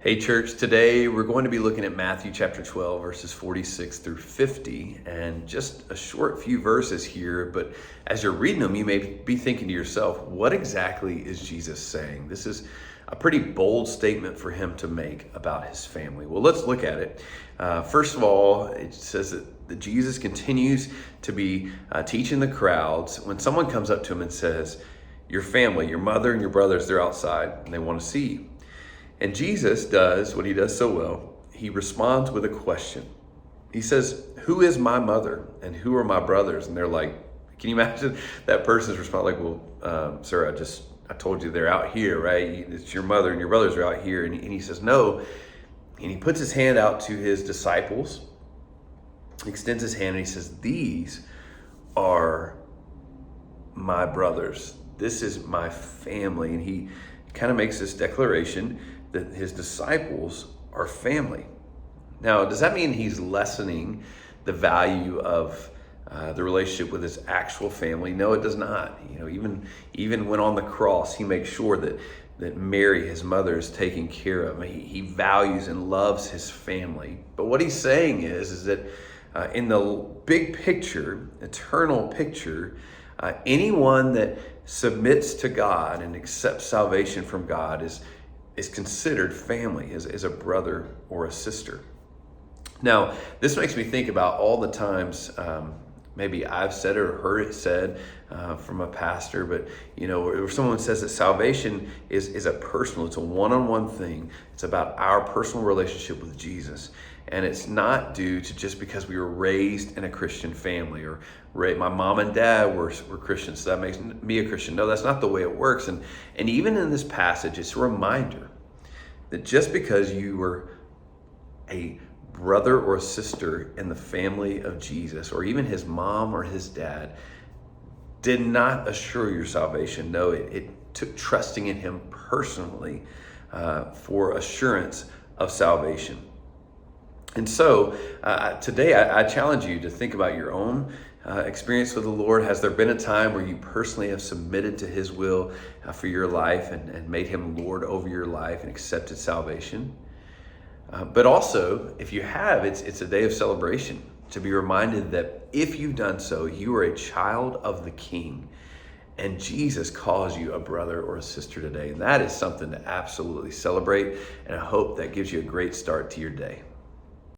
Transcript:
Hey church, today we're going to be looking at Matthew chapter 12 verses 46 through 50, and just a short few verses here, but as you're reading them you may be thinking to yourself, what exactly is Jesus saying? This is a pretty bold statement for him to make about his family. Well, let's look at it. First of all, it says that Jesus continues to be teaching the crowds when someone comes up to him and says, your family, your mother and your brothers, they're outside and they want to see you. And Jesus does what he does so well. He responds with a question. He says, who is my mother and who are my brothers? And they're like, can you imagine that person's response? Like, well, sir, I told you they're out here, right? It's your mother and your brothers are out here. And he says, no. And he puts his hand out to his disciples, extends his hand and he says, these are my brothers. This is my family. And he kind of makes this declaration that his disciples are family. Now, does that mean he's lessening the value of the relationship with his actual family? No, it does not. You know, even when on the cross, he makes sure that Mary, his mother, is taken care of. He values and loves his family. But what he's saying is that in the big picture, eternal picture, anyone that submits to God and accepts salvation from God is considered family, is a brother or a sister. Now, this makes me think about all the times maybe I've said it or heard it said from a pastor, but you know, if someone says that salvation is a personal, it's a one-on-one thing. It's about our personal relationship with Jesus. And it's not due to just because we were raised in a Christian family or my mom and dad were Christians, so that makes me a Christian. No, that's not the way it works. And even in this passage, it's a reminder that just because you were a brother or sister in the family of Jesus, or even his mom or his dad, did not assure your salvation. No, it took trusting in him personally for assurance of salvation. And so today I challenge you to think about your own experience with the Lord. Has there been a time where you personally have submitted to his will for your life and made him Lord over your life and accepted salvation? But also, if you have, it's a day of celebration to be reminded that if you've done so, you are a child of the King. And Jesus calls you a brother or a sister today. And that is something to absolutely celebrate. And I hope that gives you a great start to your day.